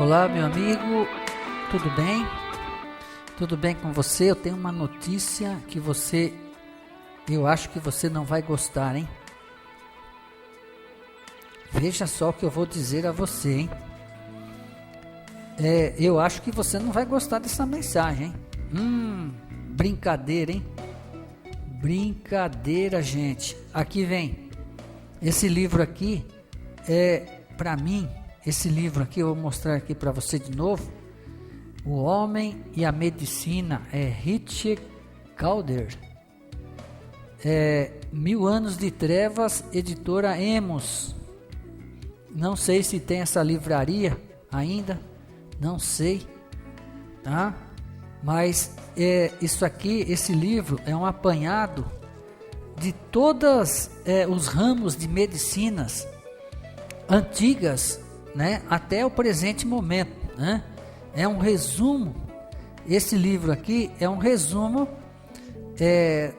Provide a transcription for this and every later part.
Olá, meu amigo, tudo bem? Tudo bem com você? Eu tenho uma notícia que eu acho que você não vai gostar, hein? Veja só o que eu vou dizer a você, hein? Eu acho que você não vai gostar dessa mensagem, hein? Brincadeira, hein? Brincadeira, gente. Aqui vem. Esse livro aqui para mim, esse livro aqui, eu vou mostrar aqui para você de novo. O Homem e a Medicina, Richard Calder. 1000 Anos de Trevas, editora Emos. Não sei se tem essa livraria ainda, não sei, tá? Mas isso aqui, esse livro é um apanhado de todos os ramos de medicinas antigas, né, até o presente momento, né? É um resumo. Esse livro aqui é um resumo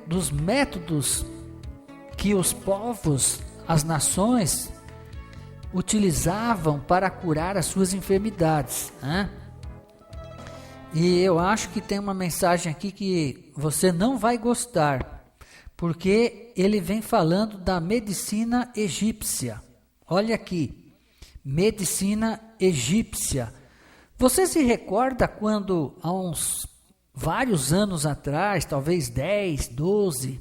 dos métodos que os povos, as nações utilizavam para curar as suas enfermidades, né? E eu acho que tem uma mensagem aqui que você não vai gostar, porque ele vem falando da medicina egípcia. Olha aqui, medicina egípcia. Você se recorda quando, há uns vários anos atrás, talvez 10, 12,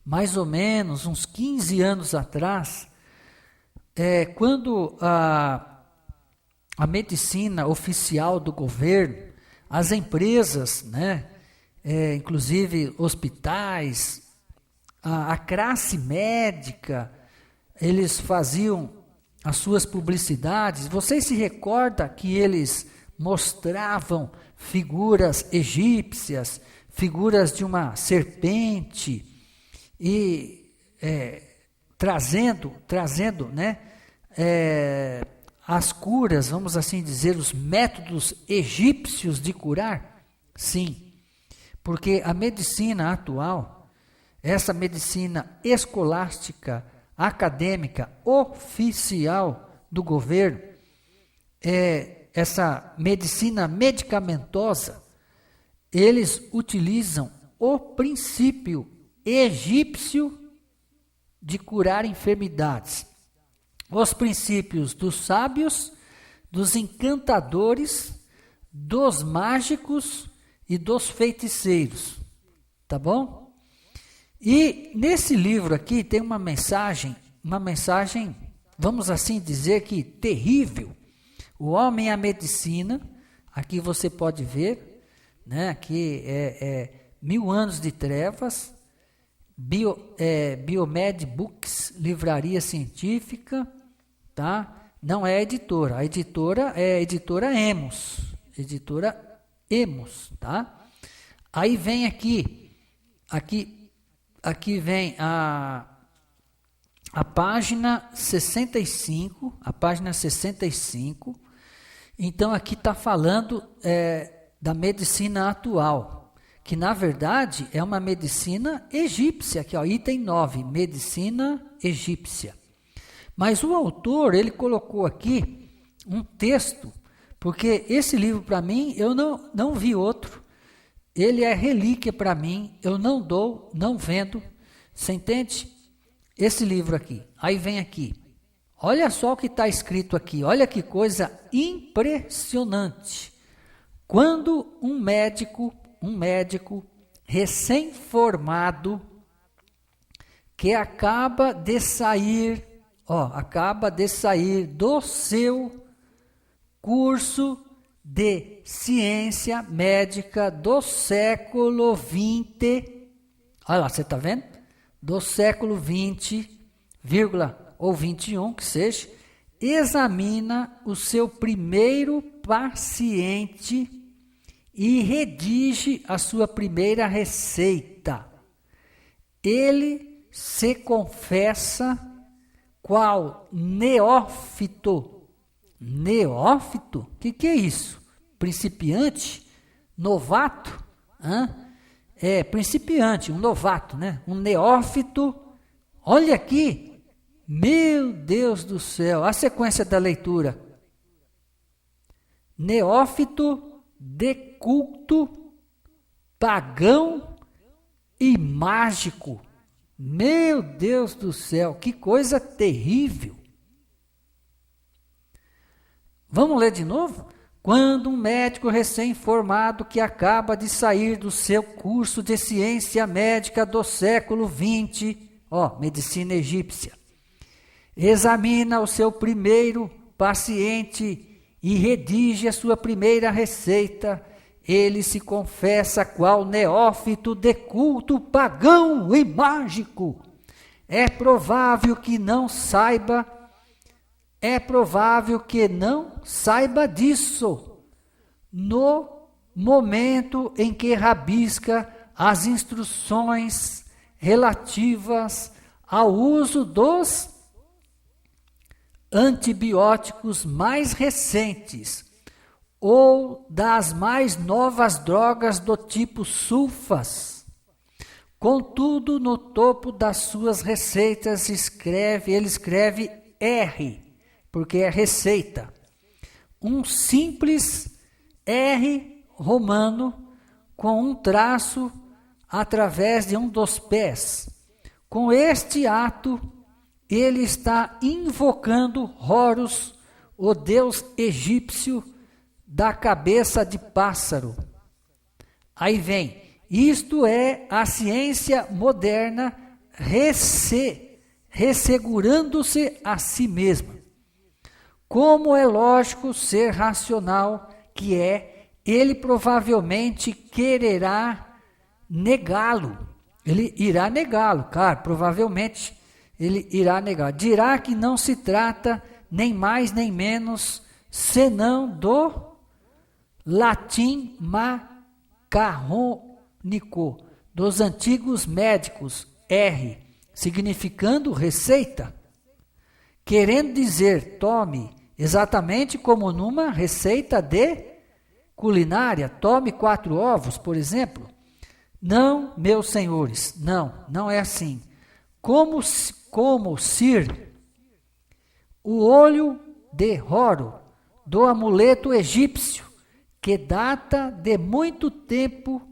mais ou menos, uns 15 anos atrás, quando a medicina oficial do governo, as empresas, né, inclusive hospitais, a classe médica, eles faziam as suas publicidades. Vocês se recordam que eles mostravam figuras egípcias, figuras de uma serpente, e trazendo, né, as curas, vamos assim dizer, os métodos egípcios de curar? Sim, porque a medicina atual, essa medicina escolástica, acadêmica, oficial do governo, essa medicina medicamentosa, eles utilizam o princípio egípcio de curar enfermidades. Os princípios dos sábios, dos encantadores, dos mágicos e dos feiticeiros. Tá bom? E nesse livro aqui tem uma mensagem, vamos assim dizer que terrível. O Homem e a Medicina, aqui você pode ver, né? Aqui 1000 Anos de Trevas, Biomed Books, livraria científica, tá? Não é editora, a editora é a editora Emos, tá? Aí vem aqui vem a página 65, então aqui está falando da medicina atual, que na verdade é uma medicina egípcia, aqui ó, item 9, medicina egípcia. Mas o autor, ele colocou aqui um texto, porque esse livro para mim, eu não vi outro. Ele é relíquia para mim, eu não dou, não vendo, você entende? Esse livro aqui, aí vem aqui, olha só o que está escrito aqui, olha que coisa impressionante. Quando um médico recém-formado, que acaba de sair do seu curso de ciência médica do século XX, olha lá, você está vendo? Do século XX, ou 21, que seja, examina o seu primeiro paciente e redige a sua primeira receita. Ele se confessa qual neófito. Neófito? O que é isso? Principiante? Novato? Principiante, um novato, né? Um neófito. Olha aqui, meu Deus do céu, a sequência da leitura. neófito de culto, pagão e mágico. Meu Deus do céu, que coisa terrível. Vamos ler de novo? Quando um médico recém-formado que acaba de sair do seu curso de ciência médica do século XX, medicina egípcia, examina o seu primeiro paciente e redige a sua primeira receita, ele se confessa qual neófito de culto pagão e mágico. É provável que não saiba disso no momento em que rabisca as instruções relativas ao uso dos antibióticos mais recentes ou das mais novas drogas do tipo sulfas. Contudo, no topo das suas receitas ele escreve R, porque é receita. Um simples R romano com um traço através de um dos pés. Com este ato, ele está invocando Horus, o deus egípcio da cabeça de pássaro. Aí vem, isto é a ciência moderna ressegurando-se a si mesma. Como é lógico ser racional que é, ele provavelmente quererá negá-lo. Ele irá negá-lo, claro, provavelmente ele irá negar. Dirá que não se trata nem mais nem menos senão do latim macarrônico, dos antigos médicos, R, significando receita, querendo dizer, tome, exatamente como numa receita de culinária, tome 4 ovos, por exemplo. Não, meus senhores, não é assim. Como Sir, o olho de Horo, do amuleto egípcio, que data de muito tempo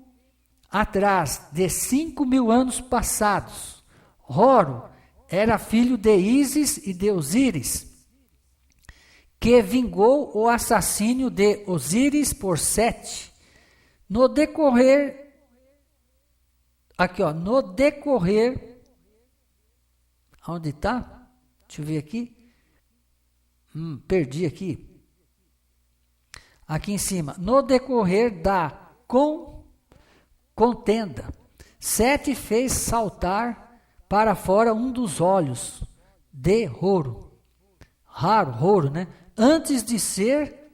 atrás, de 5.000 anos passados. Horo era filho de Ísis e de Osíris, que vingou o assassínio de Osíris por Sete. No decorrer, onde está? Deixa eu ver aqui. Perdi aqui. Aqui em cima. No decorrer da contenda, Sete fez saltar para fora um dos olhos de Horo. Horo, né? Antes de ser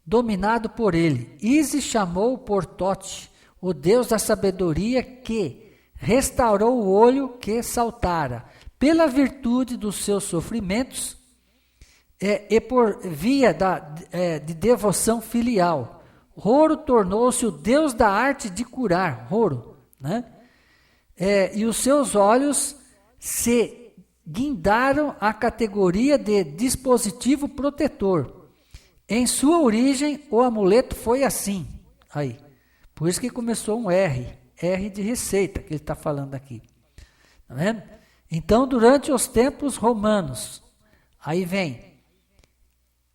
dominado por ele. Ísis chamou por Tote, o deus da sabedoria, que restaurou o olho que saltara. Pela virtude dos seus sofrimentos e por via de devoção filial, Horo tornou-se o deus da arte de curar, Horo, né? E os seus olhos se guindaram à categoria de dispositivo protetor. Em sua origem, o amuleto foi assim. Aí, por isso que começou um R de receita, que ele está falando aqui. Tá vendo? Então, durante os tempos romanos, aí vem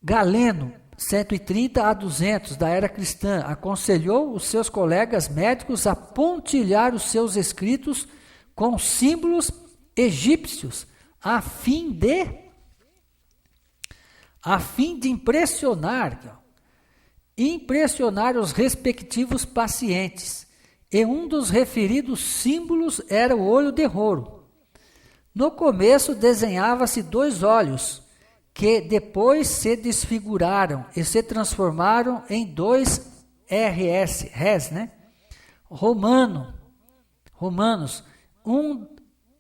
Galeno, 130 a 200 da era cristã, aconselhou os seus colegas médicos a pontilhar os seus escritos com símbolos egípcios, a fim de impressionar os respectivos pacientes. E um dos referidos símbolos era o olho de Horo. No começo desenhava-se 2 olhos, que depois se desfiguraram e se transformaram em 2 res, né? Romanos,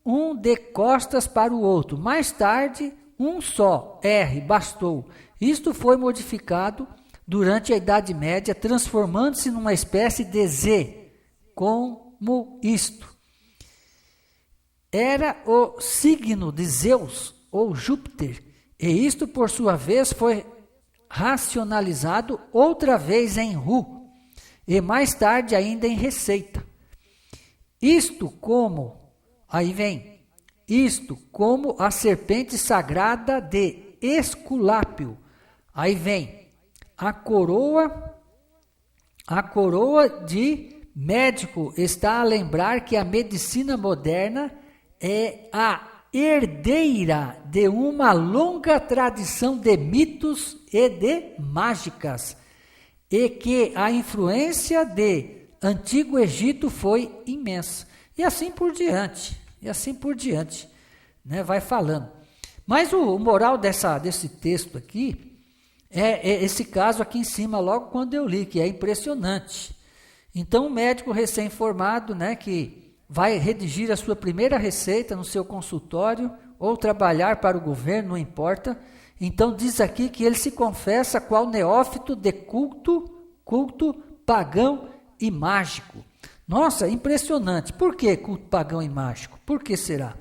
um de costas para o outro. Mais tarde, um só, R, bastou. Isto foi modificado durante a Idade Média, transformando-se numa espécie de Z, como isto. Era o signo de Zeus, ou Júpiter, e isto, por sua vez, foi racionalizado outra vez em ru, e mais tarde ainda em receita. Isto como a serpente sagrada de Esculápio. Aí vem a coroa de médico está a lembrar que a medicina moderna é a herdeira de uma longa tradição de mitos e de mágicas, e que a influência de Antigo Egito foi imensa. E assim por diante, né? Vai falando. Mas o moral desse texto aqui é esse caso aqui em cima, logo quando eu li, que é impressionante. Então, o médico recém-formado, né, que vai redigir a sua primeira receita no seu consultório ou trabalhar para o governo, não importa. Então, diz aqui que ele se confessa qual neófito de culto pagão e mágico. Nossa, impressionante. Por que culto pagão e mágico? Por que será?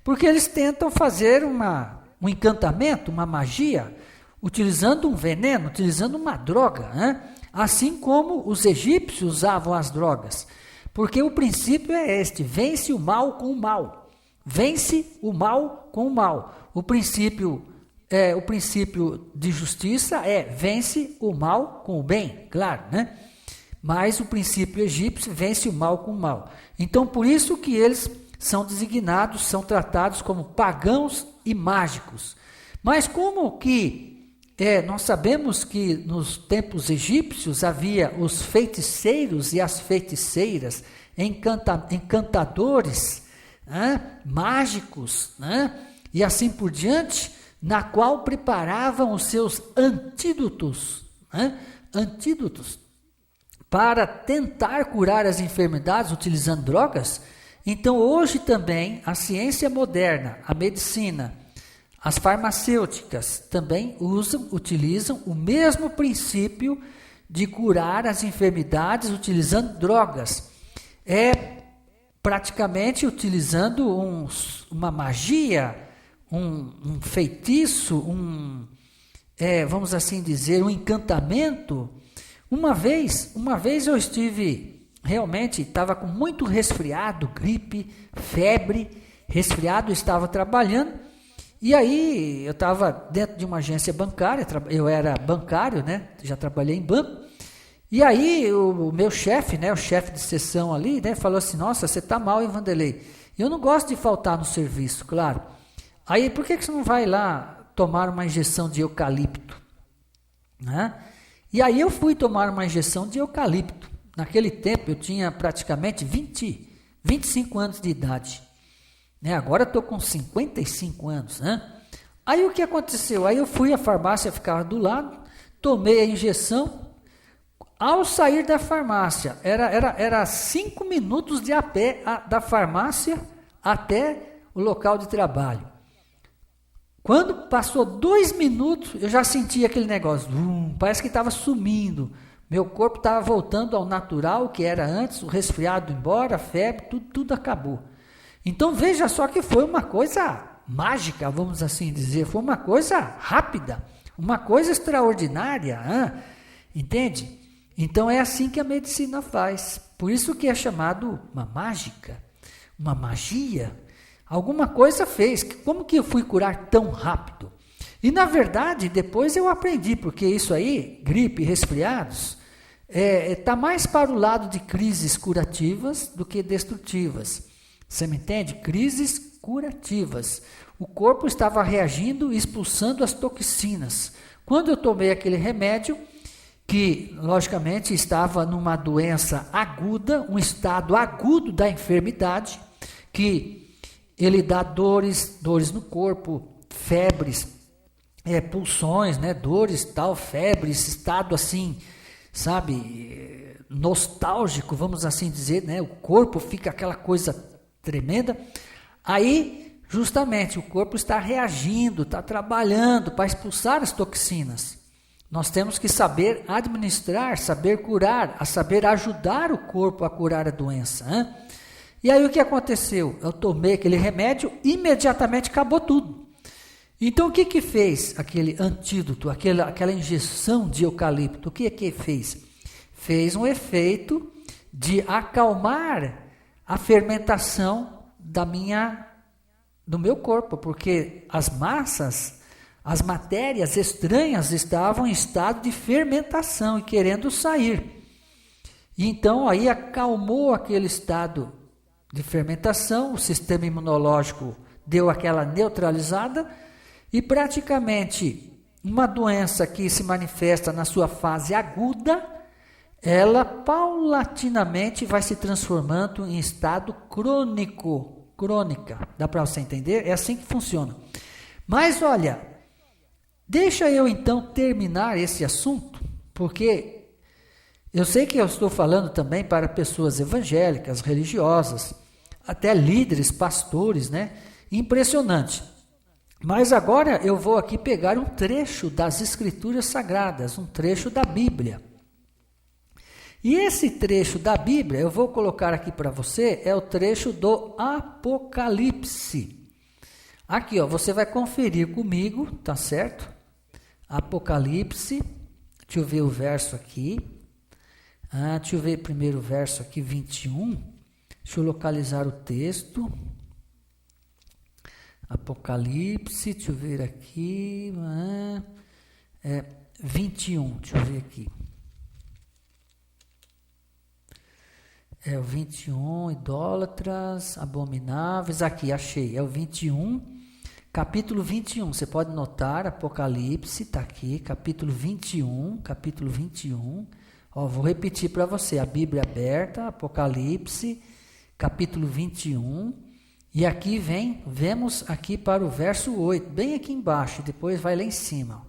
Porque eles tentam fazer um encantamento, uma magia, utilizando um veneno, utilizando uma droga, né? Assim como os egípcios usavam as drogas. Porque o princípio é este: vence o mal com o mal. Vence o mal com o mal. O princípio de justiça é vence o mal com o bem, claro, né? Mas o princípio egípcio vence o mal com o mal. Então, por isso que eles são designados, são tratados como pagãos e mágicos. Mas como que nós sabemos que nos tempos egípcios havia os feiticeiros e as feiticeiras, encantadores, mágicos, e assim por diante, na qual preparavam os seus antídotos para tentar curar as enfermidades utilizando drogas. Então hoje também a ciência moderna, a medicina, as farmacêuticas também utilizam o mesmo princípio de curar as enfermidades utilizando drogas. Praticamente utilizando uma magia, um feitiço, vamos assim dizer, um encantamento. Uma vez eu estava com muito resfriado, gripe, febre, resfriado, estava trabalhando. E aí, eu estava dentro de uma agência bancária, eu era bancário, né? Já trabalhei em banco. E aí, o meu chefe, né? O chefe de seção ali, né? Falou assim: nossa, você está mal, hein, Vanderlei? Eu não gosto de faltar no serviço, claro. Aí, por que você não vai lá tomar uma injeção de eucalipto? Né? E aí, eu fui tomar uma injeção de eucalipto. Naquele tempo, eu tinha praticamente 25 anos de idade. Agora estou com 55 anos, né? Aí o que aconteceu? Aí eu fui à farmácia, ficava do lado, tomei a injeção. Ao sair da farmácia, era 5 minutos de a pé da farmácia até o local de trabalho. Quando passou 2 minutos, eu já senti aquele negócio, parece que estava sumindo. Meu corpo estava voltando ao natural, que era antes, o resfriado embora, a febre, tudo acabou. Então veja só que foi uma coisa mágica, vamos assim dizer, foi uma coisa rápida, uma coisa extraordinária, entende? Então é assim que a medicina faz, por isso que é chamado uma mágica, uma magia. Alguma coisa fez, como que eu fui curar tão rápido? E na verdade depois eu aprendi, porque isso aí, gripe, resfriados, está mais para o lado de crises curativas do que destrutivas. Você me entende? Crises curativas. O corpo estava reagindo e expulsando as toxinas. Quando eu tomei aquele remédio, que logicamente estava numa doença aguda, um estado agudo da enfermidade, que ele dá dores no corpo, febres, pulsões, né, dores, tal, febres, estado assim, sabe, nostálgico, vamos assim dizer, né, o corpo fica aquela coisa tremenda. Aí, justamente, o corpo está reagindo, está trabalhando para expulsar as toxinas. Nós temos que saber administrar, saber curar, saber ajudar o corpo a curar a doença. E aí o que aconteceu? Eu tomei aquele remédio, imediatamente acabou tudo. Então, o que que fez aquele antídoto, aquela injeção de eucalipto? O que que fez? Fez um efeito de acalmar a fermentação do meu corpo, porque as massas, as matérias estranhas estavam em estado de fermentação e querendo sair. E então aí acalmou aquele estado de fermentação, o sistema imunológico deu aquela neutralizada e praticamente uma doença que se manifesta na sua fase aguda, ela paulatinamente vai se transformando em estado crônica. Dá para você entender? É assim que funciona. Mas olha, deixa eu então terminar esse assunto, porque eu sei que eu estou falando também para pessoas evangélicas, religiosas, até líderes, pastores, né? Impressionante. Mas agora eu vou aqui pegar um trecho das Escrituras Sagradas, um trecho da Bíblia. E esse trecho da Bíblia, eu vou colocar aqui para você, é o trecho do Apocalipse. Aqui, ó, você vai conferir comigo, tá certo? Apocalipse, deixa eu ver o verso aqui. Deixa eu ver primeiro o verso aqui, 21. Deixa eu localizar o texto. Apocalipse, deixa eu ver aqui. 21, deixa eu ver aqui. É o 21, idólatras, abomináveis. Aqui, achei. É o 21, capítulo 21. Você pode notar, Apocalipse, está aqui, capítulo 21. Ó, vou repetir para você, a Bíblia aberta, Apocalipse, capítulo 21. E aqui vemos aqui para o verso 8, bem aqui embaixo, depois vai lá em cima.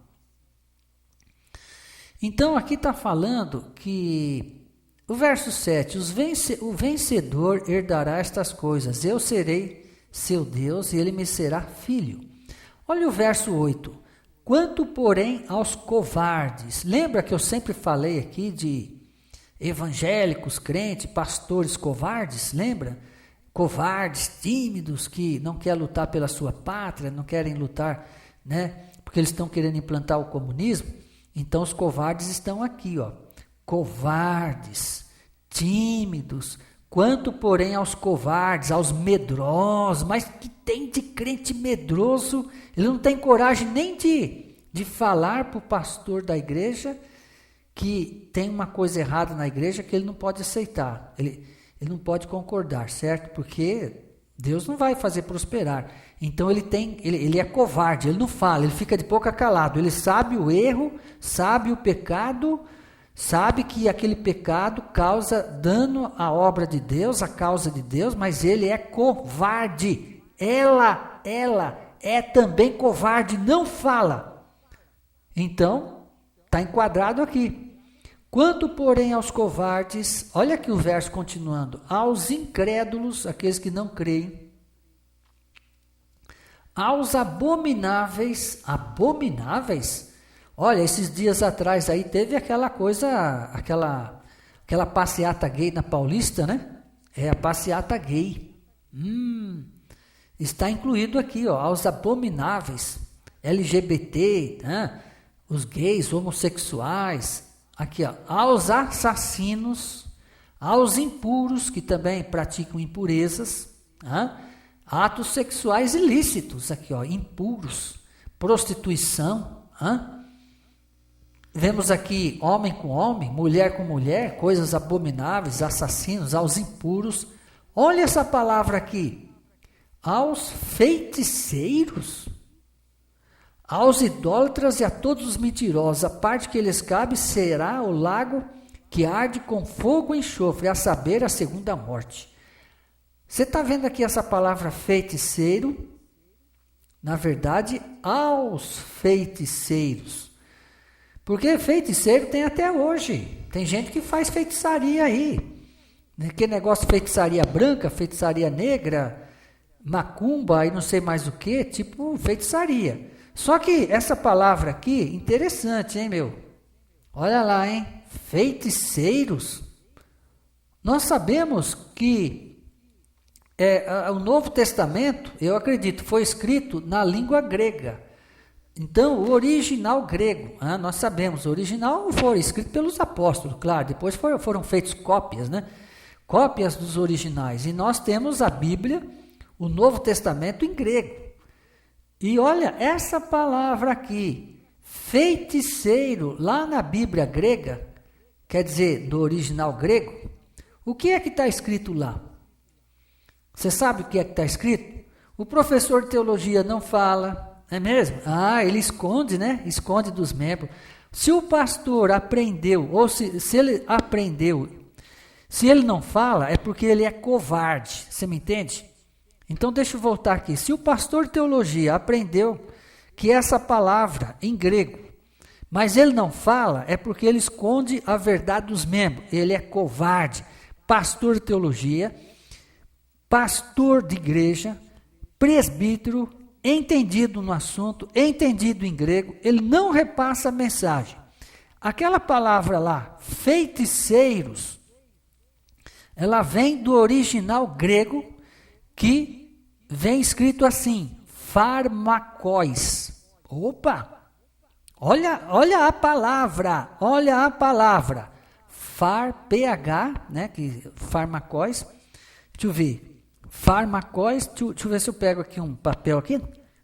Então, aqui está falando que o verso 7, o vencedor herdará estas coisas, eu serei seu Deus e ele me será filho. Olha o verso 8, quanto porém aos covardes, lembra que eu sempre falei aqui de evangélicos, crentes, pastores covardes, lembra? Covardes, tímidos, que não querem lutar pela sua pátria, não querem lutar, né? Porque eles estão querendo implantar o comunismo. Então os covardes estão aqui, ó. Covardes, tímidos, quanto porém aos covardes, aos medrosos, mas que tem de crente medroso, ele não tem coragem nem de falar para o pastor da igreja que tem uma coisa errada na igreja que ele não pode aceitar, ele não pode concordar, certo? Porque Deus não vai fazer prosperar. Então ele é covarde, ele não fala, ele fica de boca calado, ele sabe o erro, sabe o pecado, sabe que aquele pecado causa dano à obra de Deus, à causa de Deus, mas ele é covarde. Ela é também covarde, não fala. Então, está enquadrado aqui. Quanto, porém, aos covardes, olha aqui o verso continuando, aos incrédulos, aqueles que não creem, aos abomináveis, olha, esses dias atrás aí teve aquela coisa, aquela passeata gay na Paulista, né? É a passeata gay. Está incluído aqui, ó, aos abomináveis, LGBT, né? Os gays, homossexuais, aqui, ó, aos assassinos, aos impuros, que também praticam impurezas, atos sexuais ilícitos, aqui, ó, impuros, prostituição, vemos aqui homem com homem, mulher com mulher, coisas abomináveis, assassinos, aos impuros. Olha essa palavra aqui, aos feiticeiros, aos idólatras e a todos os mentirosos, a parte que lhes cabe será o lago que arde com fogo e enxofre, a saber, a segunda morte. Você está vendo aqui essa palavra feiticeiro? Na verdade, aos feiticeiros. Porque feiticeiro tem até hoje. Tem gente que faz feitiçaria aí. Que negócio de feitiçaria branca, feitiçaria negra, macumba e não sei mais o que, tipo feitiçaria. Só que essa palavra aqui, interessante, hein, meu? Olha lá, hein? Feiticeiros. Nós sabemos que o Novo Testamento, eu acredito, foi escrito na língua grega. Então, o original grego, nós sabemos, o original foi escrito pelos apóstolos, claro, depois foram feitas cópias, né? Cópias dos originais. E nós temos a Bíblia, o Novo Testamento em grego. E olha, essa palavra aqui, feiticeiro, lá na Bíblia grega, quer dizer, do original grego, o que é que está escrito lá? Você sabe o que é que está escrito? O professor de teologia não fala. É mesmo? Ele esconde, né? Esconde dos membros. Se o pastor aprendeu, ou se ele aprendeu, se ele não fala, é porque ele é covarde. Você me entende? Então, deixa eu voltar aqui. Se o pastor de teologia aprendeu que essa palavra em grego, mas ele não fala, é porque ele esconde a verdade dos membros. Ele é covarde. Pastor de teologia, pastor de igreja, presbítero, entendido no assunto, entendido em grego, ele não repassa a mensagem. Aquela palavra lá, feiticeiros, ela vem do original grego, que vem escrito assim, farmakóis. Opa! Olha a palavra, PH, né, que farmakóis, deixa eu ver. Farmakóis, deixa eu ver se eu pego aqui um papel aqui,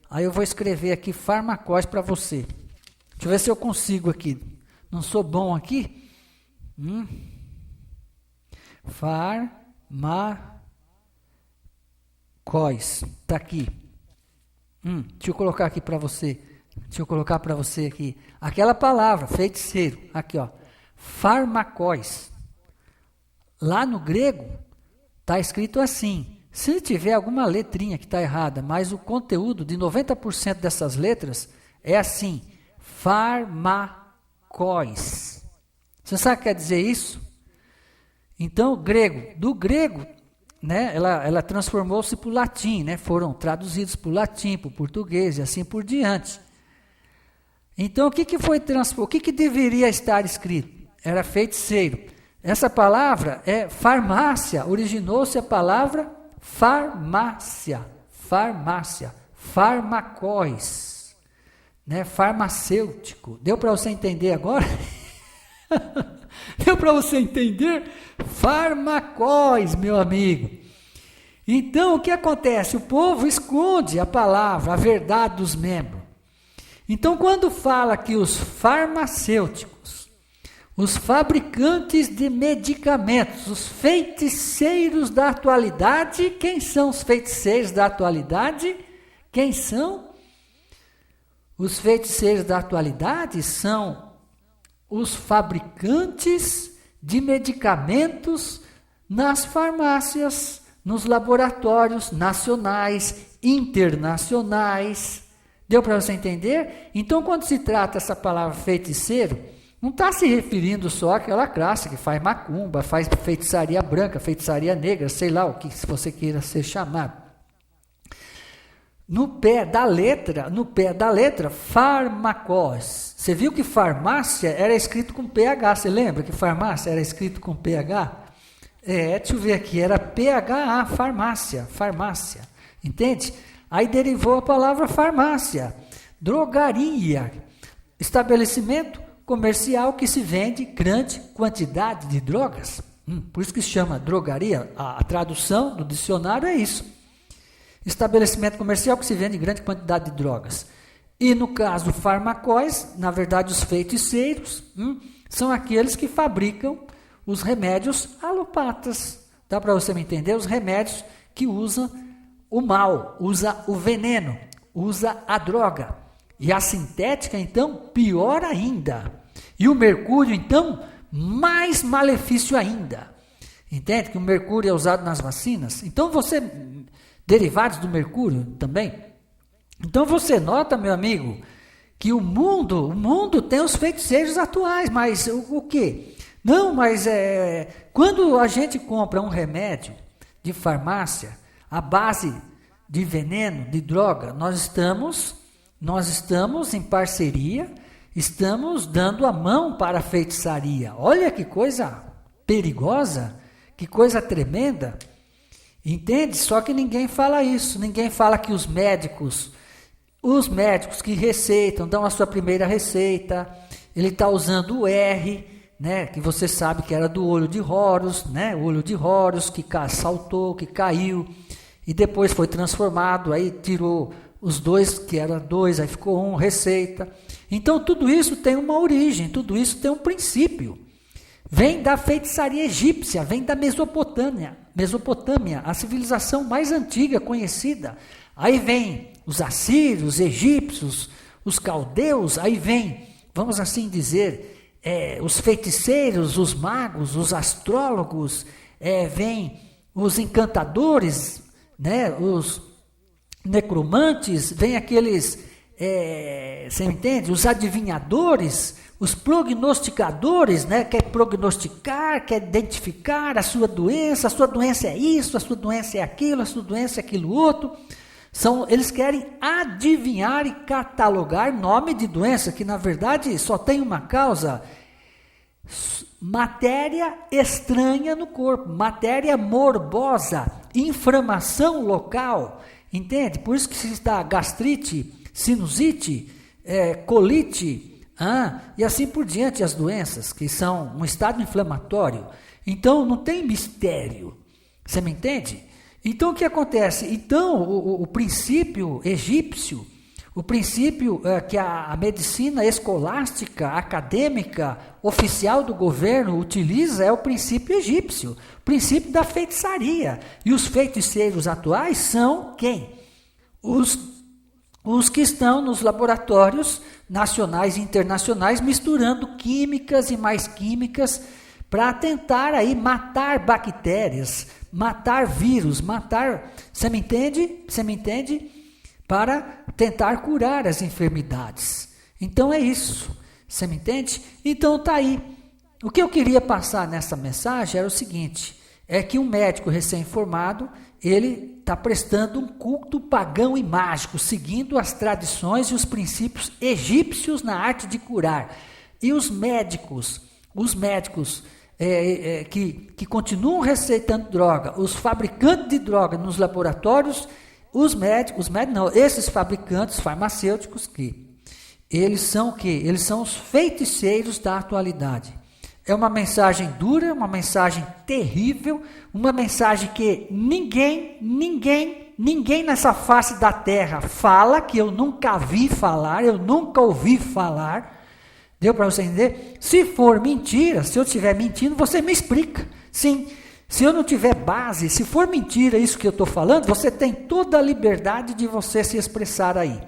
aí eu vou escrever aqui farmakóis para você. Deixa eu ver se eu consigo aqui, não sou bom aqui. Farmakóis, está aqui. Deixa eu colocar aqui para você, aqui, aquela palavra, feiticeiro, aqui ó, farmakóis. Lá no grego, está escrito assim. Se tiver alguma letrinha que está errada, mas o conteúdo de 90% dessas letras é assim, farmakóis. Você sabe o que quer dizer isso? Então, do grego, né, ela transformou-se para o latim, né, foram traduzidos para o latim, para o português e assim por diante. Então, o que deveria estar escrito? Era feiticeiro. Essa palavra é farmácia, originou-se a palavra farmácia, farmakóis, né? Farmacêutico. Deu para você entender agora? Deu para você entender? Farmakóis, meu amigo. Então, o que acontece? O povo esconde a palavra, a verdade dos membros. Então, quando fala que os farmacêuticos, os fabricantes de medicamentos, os feiticeiros da atualidade, quem são os feiticeiros da atualidade? Quem são? Os feiticeiros da atualidade são os fabricantes de medicamentos nas farmácias, nos laboratórios nacionais, internacionais. Deu para você entender? Então, quando se trata essa palavra feiticeiro, não está se referindo só àquela classe que faz macumba, faz feitiçaria branca, feitiçaria negra, sei lá o que você queira ser chamado. No pé da letra, farmakós. Você viu que farmácia era escrito com PH, você lembra que farmácia era escrito com PH? Deixa eu ver aqui, era PHA, farmácia, entende? Aí derivou a palavra farmácia, drogaria, estabelecimento comercial que se vende grande quantidade de drogas. Por isso que se chama drogaria, a tradução do dicionário é isso. Estabelecimento comercial que se vende grande quantidade de drogas. E no caso farmakóis, na verdade os feiticeiros, são aqueles que fabricam os remédios alopatas. Dá para você me entender? Os remédios que usam o mal, usa o veneno, usa a droga. E a sintética, então, pior ainda. E o mercúrio, então, mais malefício ainda. Entende que o mercúrio é usado nas vacinas? Então, derivados do mercúrio também. Então, você nota, meu amigo, que o mundo tem os feiticeiros atuais, mas o quê? Não, mas quando a gente compra um remédio de farmácia, à base de veneno, de droga, nós estamos em parceria, estamos dando a mão para a feitiçaria. Olha que coisa perigosa, que coisa tremenda. Entende? Só que ninguém fala isso, ninguém fala que os médicos os médicos que receitam, dão a sua primeira receita, ele está usando o R, né, que você sabe que era do olho de Horus, né, o olho de Horus que saltou, que caiu, e depois foi transformado, aí tirou os dois, que era dois, aí ficou um, receita. Então tudo isso tem uma origem, tudo isso tem um princípio. Vem da feitiçaria egípcia, vem da Mesopotâmia, a civilização mais antiga conhecida. Aí vem os assírios, os egípcios, os caldeus, aí vem, vamos assim dizer, os feiticeiros, os magos, os astrólogos, vem os encantadores, né, os necromantes, vem aqueles, você entende? Os adivinhadores, os prognosticadores, né? Quer prognosticar, quer identificar a sua doença é isso, a sua doença é aquilo, a sua doença é aquilo outro. Eles querem adivinhar e catalogar nome de doença, que na verdade só tem uma causa: matéria estranha no corpo, matéria morbosa, inflamação local, entende? Por isso que se está gastrite, sinusite, colite, e assim por diante, as doenças que são um estado inflamatório. Então não tem mistério, você me entende? Então o que acontece? Então o princípio egípcio, o princípio que a medicina escolástica, acadêmica, oficial do governo utiliza é o princípio egípcio, o princípio da feitiçaria. E os feiticeiros atuais são quem? Os que estão nos laboratórios nacionais e internacionais misturando químicas e mais químicas para tentar aí matar bactérias, matar vírus, você me entende? Você me entende? Para tentar curar as enfermidades. Então é isso, você me entende? Então tá aí. O que eu queria passar nessa mensagem era o seguinte, é que um médico recém-formado, ele está prestando um culto pagão e mágico, seguindo as tradições e os princípios egípcios na arte de curar. E os médicos que continuam receitando droga, os fabricantes de droga nos laboratórios, esses fabricantes farmacêuticos, que eles são o quê? Eles são os feiticeiros da atualidade. É uma mensagem dura, uma mensagem terrível, uma mensagem que ninguém nessa face da terra fala, que eu nunca vi falar, eu nunca ouvi falar. Deu para você entender? Se for mentira, se eu estiver mentindo, você me explica. Sim, se eu não tiver base, se for mentira isso que eu estou falando, você tem toda a liberdade de você se expressar aí.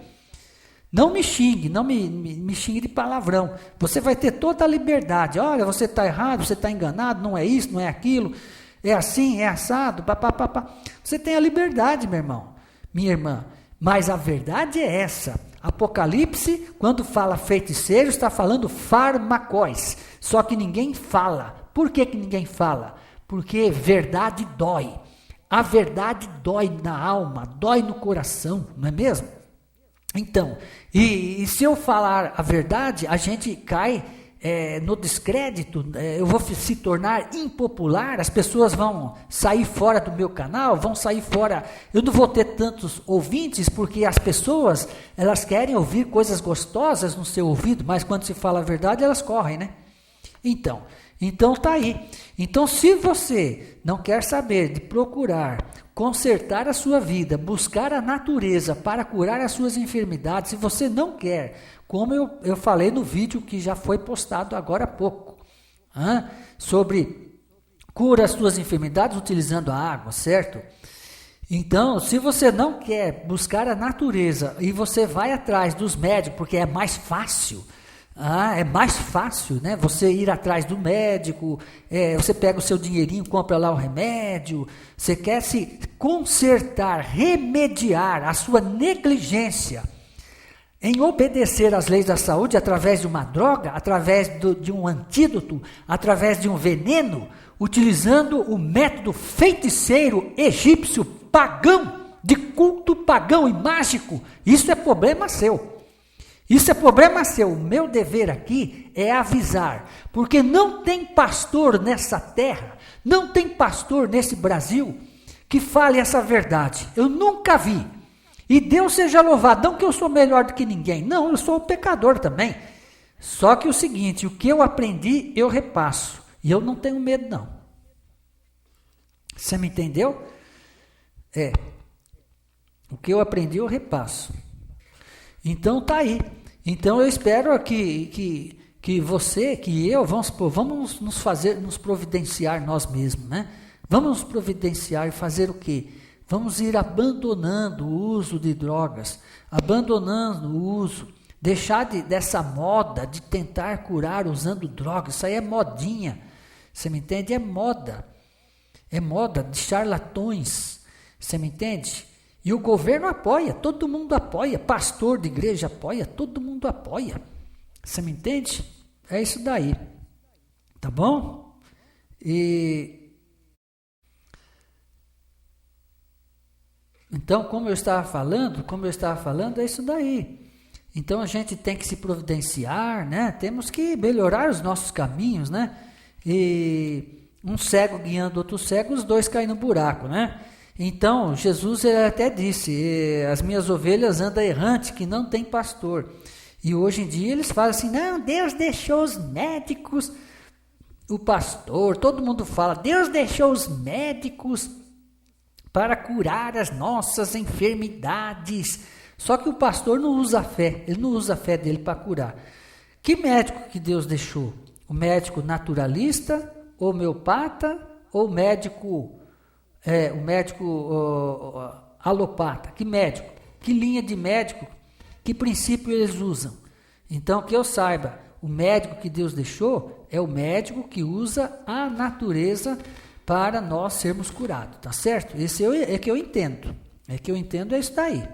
Não me xingue, não me xingue de palavrão. Você vai ter toda a liberdade. Olha, você está errado, você está enganado, não é isso, não é aquilo, é assim, é assado, papapá. Você tem a liberdade, meu irmão, minha irmã. Mas a verdade é essa. Apocalipse, quando fala feiticeiro, está falando farmacóis. Só que ninguém fala. Por que ninguém fala? Porque verdade dói. A verdade dói na alma, dói no coração, não é mesmo? Então, e se eu falar a verdade, a gente cai no descrédito, eu vou se tornar impopular, as pessoas vão sair fora do meu canal, vão sair fora, eu não vou ter tantos ouvintes, porque as pessoas, elas querem ouvir coisas gostosas no seu ouvido, mas quando se fala a verdade, elas correm, né? Então tá aí. Então, se você não quer saber de procurar consertar a sua vida, buscar a natureza para curar as suas enfermidades, se você não quer, como eu falei no vídeo que já foi postado agora há pouco, sobre cura as suas enfermidades utilizando a água, certo? Então, se você não quer buscar a natureza e você vai atrás dos médicos, porque é mais fácil, né? Você ir atrás do médico, você pega o seu dinheirinho, compra lá o remédio, você quer se consertar, remediar a sua negligência em obedecer às leis da saúde através de uma droga, através de um antídoto, através de um veneno, utilizando o método feiticeiro egípcio pagão, de culto pagão e mágico. Isso é problema seu. Isso é problema seu. O meu dever aqui é avisar, porque não tem pastor nessa terra, não tem pastor nesse Brasil que fale essa verdade. Eu nunca vi. E Deus seja louvado, não que eu sou melhor do que ninguém, não, eu sou um pecador também. Só que o seguinte, o que eu aprendi, eu repasso. E eu não tenho medo, não. Você me entendeu? O que eu aprendi, eu repasso. Então tá aí. Então eu espero que você, que eu, vamos nos providenciar nós mesmos, né? Vamos nos providenciar e fazer o quê? Vamos ir abandonando o uso de drogas, abandonando o uso, deixar dessa moda de tentar curar usando drogas. Isso aí é modinha, você me entende? É moda de charlatões, você me entende? E o governo apoia, todo mundo apoia, pastor de igreja apoia, todo mundo apoia, você me entende? É isso daí, tá bom? Então, como eu estava falando, é isso daí. Então a gente tem que se providenciar, né? Temos que melhorar os nossos caminhos, né? E um cego guiando outro cego, os dois caem no buraco, né? Então, Jesus até disse, as minhas ovelhas andam errante, que não tem pastor. E hoje em dia eles falam assim, não, Deus deixou os médicos, o pastor, todo mundo fala, Deus deixou os médicos para curar as nossas enfermidades. Só que o pastor não usa a fé, ele não usa a fé dele para curar. Que médico que Deus deixou? O médico naturalista, homeopata ou o médico alopata? Que médico? Que linha de médico? Que princípio eles usam? Então, que eu saiba, o médico que Deus deixou é o médico que usa a natureza para nós sermos curados, tá certo? Esse é que eu entendo. É isso daí.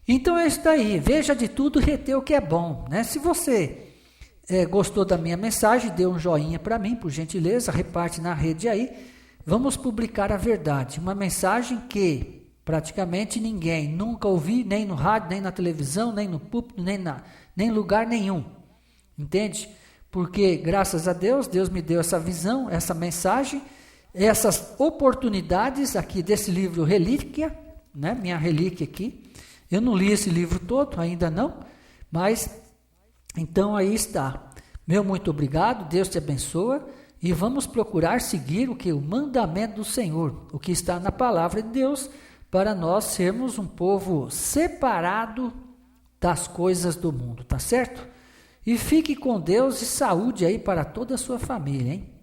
Então é isso daí. Veja de tudo, reter o que é bom, né? Se você gostou da minha mensagem, dê um joinha para mim, por gentileza, reparte na rede aí. Vamos publicar a verdade. Uma mensagem que praticamente ninguém nunca ouviu, nem no rádio, nem na televisão, nem no púlpito, nem em lugar nenhum. Entende? Porque, graças a Deus, Deus me deu essa visão, essa mensagem, essas oportunidades aqui desse livro Relíquia, né? Minha relíquia aqui. Eu não li esse livro todo, ainda não, mas então aí está. Meu muito obrigado, Deus te abençoa e vamos procurar seguir o mandamento do Senhor, o que está na palavra de Deus, para nós sermos um povo separado das coisas do mundo, tá certo? E fique com Deus e saúde aí para toda a sua família, hein?